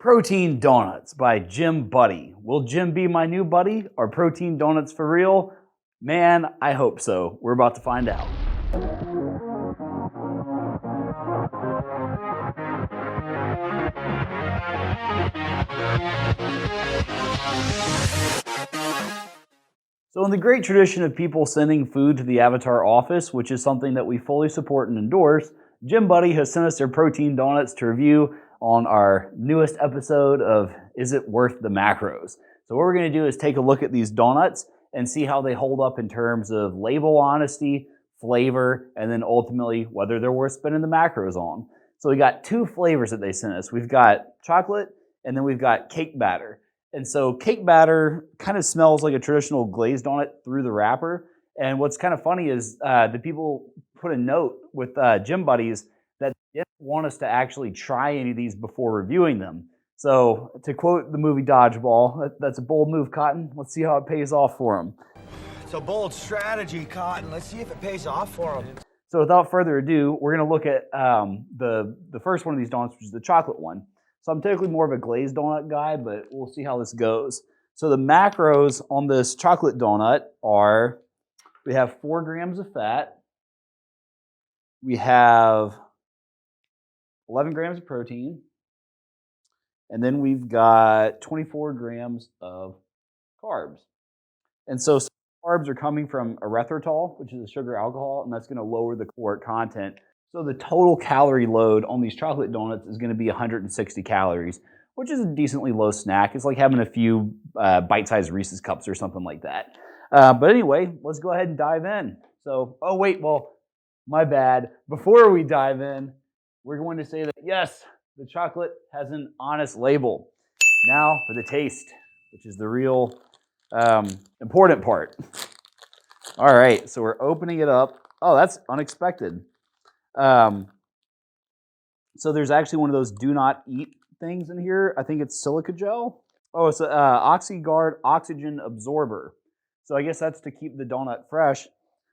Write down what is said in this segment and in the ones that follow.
Protein Donuts by Jim Buddy. Will Jim be my new buddy? Are protein donuts for real? Man, I hope so. We're about to find out. So, in the great tradition of people sending food to the Avatar office, which is something that we fully support and endorse, Jim Buddy has sent us their protein donuts to review on our newest episode of Is It Worth the Macros? So, what we're going to do is take a look at these donuts and see how they hold up in terms of label honesty, flavor, and then ultimately whether they're worth spending the macros on. So, we got two flavors that they sent us. We've got chocolate and then we've got cake batter. And so cake batter kind of smells like a traditional glazed donut through the wrapper. And what's kind of funny is the people put a note with Gym Buddies that they didn't want us to actually try any of these before reviewing them. So to quote the movie Dodgeball, that's a bold move, Cotton. Let's see how it pays off for them. It's a bold strategy, Cotton. Let's see if it pays off for them. So without further ado, we're going to look at the first one of these donuts, which is the chocolate one. So I'm typically more of a glazed donut guy, but we'll see how this goes. So the macros on this chocolate donut are, we have 4 grams of fat, we have 11 grams of protein, and then we've got 24 grams of carbs. And so some carbs are coming from erythritol, which is a sugar alcohol, and that's going to lower the caloric content. So the total calorie load on these chocolate donuts is going to be 160 calories, which is a decently low snack. It's like having a few bite-sized Reese's Cups or something like that. But anyway, let's go ahead and dive in. So, oh wait, well, my bad. Before we dive in, we're going to say that yes, the chocolate has an honest label. Now for the taste, which is the real important part. All right, so we're opening it up. Oh, that's unexpected. So there's actually one of those do not eat things in here. I think it's silica gel. Oh, it's a OxyGuard oxygen absorber. So I guess that's to keep the donut fresh.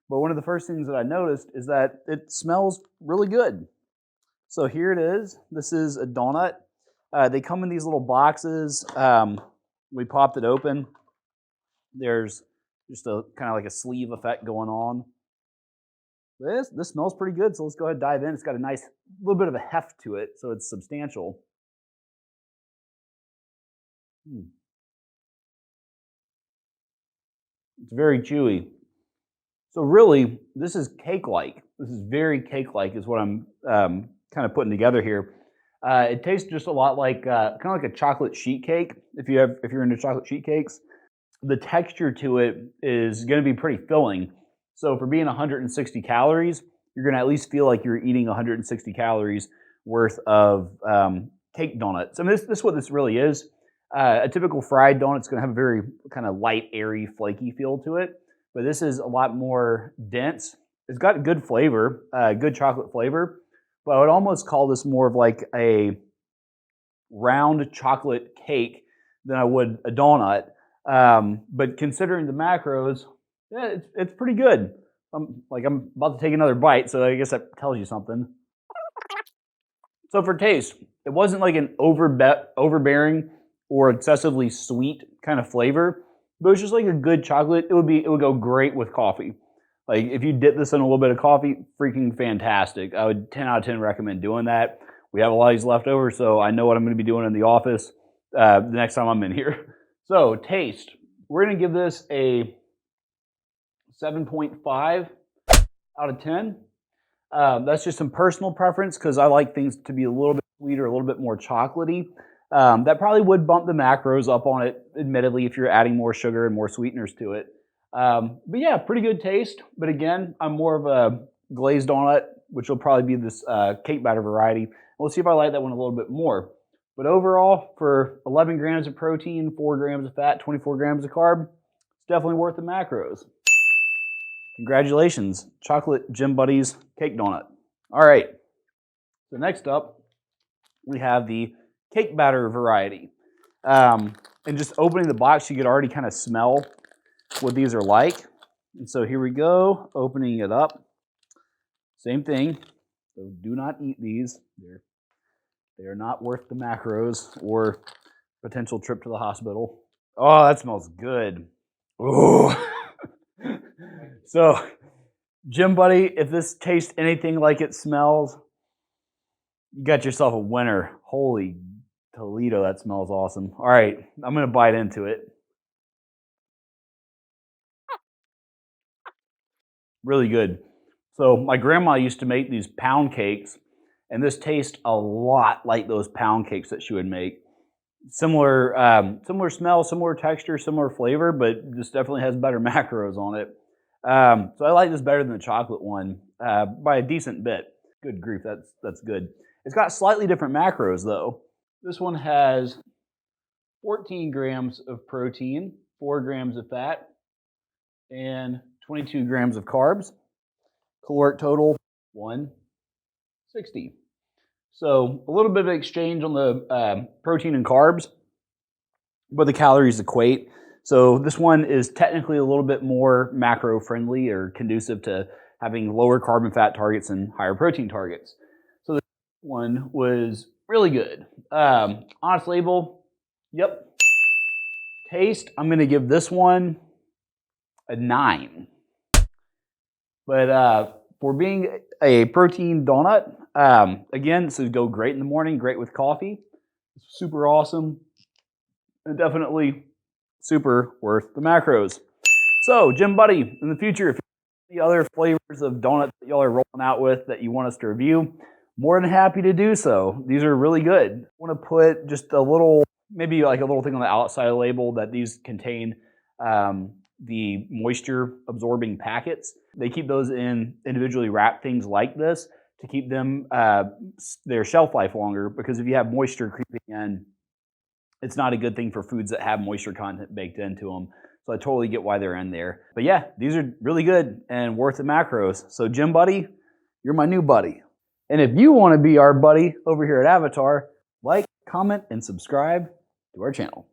But one of the first things that I noticed is that it smells really good. So here it is. This is a donut. They come in these little boxes. We popped it open. There's just a kind of like a sleeve effect going on. This smells pretty good, so let's go ahead and dive in. It's got a nice little bit of a heft to it, so it's substantial. It's very chewy. So really, this is cake-like. This is very cake-like is what I'm kind of putting together here. It tastes just a lot like kind of like a chocolate sheet cake. If you're into chocolate sheet cakes, the texture to it is going to be pretty filling. So for being 160 calories, you're going to at least feel like you're eating 160 calories worth of cake donuts. I mean, this is what this really is. A typical fried donut is going to have a very kind of light, airy, flaky feel to it. But this is a lot more dense. It's got good flavor, good chocolate flavor. But I would almost call this more of like a round chocolate cake than I would a donut. But considering the macros, yeah, it's pretty good. I'm about to take another bite, so I guess that tells you something. So for taste, it wasn't like an overbearing or excessively sweet kind of flavor, but it was just like a good chocolate. It would go great with coffee. Like if you dip this in a little bit of coffee, freaking fantastic. I would 10 out of 10 recommend doing that. We have a lot of these left over, so I know what I'm going to be doing in the office the next time I'm in here. So taste, we're going to give this a 7.5 out of 10. That's just some personal preference because I like things to be a little bit sweeter, a little bit more chocolatey. That probably would bump the macros up on it, admittedly, if you're adding more sugar and more sweeteners to it. But yeah, pretty good taste. But again, I'm more of a glazed donut, which will probably be this cake batter variety. We'll see if I like that one a little bit more. But overall, for 11 grams of protein, 4 grams of fat, 24 grams of carb, it's definitely worth the macros. Congratulations, Chocolate Gym Buddies Cake Donut. All right, so next up, we have the cake batter variety. And just opening the box, you could already kind of smell what these are like. And so here we go, opening it up. Same thing, so do not eat these. They're They are not worth the macros or potential trip to the hospital. Oh, that smells good. Ooh. So, Gym Buddy, if this tastes anything like it smells, you got yourself a winner. Holy Toledo, that smells awesome. All right, I'm going to bite into it. Really good. So my grandma used to make these pound cakes, and this tastes a lot like those pound cakes that she would make. Similar smell, similar texture, similar flavor, but this definitely has better macros on it. So I like this better than the chocolate one by a decent bit. Good grief, that's good. It's got slightly different macros though. This one has 14 grams of protein, 4 grams of fat, and 22 grams of carbs. Caloric total 160. So a little bit of exchange on the protein and carbs, but the calories equate. So this one is technically a little bit more macro friendly or conducive to having lower carb and fat targets and higher protein targets. So this one was really good. Honest label, yep. Taste, I'm going to give this one a 9. But for being a protein donut, again, this would go great in the morning, great with coffee. Super awesome, and definitely super worth the macros. So, Gym Buddy, in the future, if you have any other flavors of donuts that y'all are rolling out with that you want us to review, more than happy to do so. These are really good. I want to put just a little, maybe like a little thing on the outside of the label that these contain the moisture absorbing packets. They keep those in individually wrapped things like this to keep them their shelf life longer, because if you have moisture creeping in, it's not a good thing for foods that have moisture content baked into them. So I totally get why they're in there. But yeah, these are really good and worth the macros. So Gym Buddy, you're my new buddy. And if you want to be our buddy over here at Avatar, like, comment, and subscribe to our channel.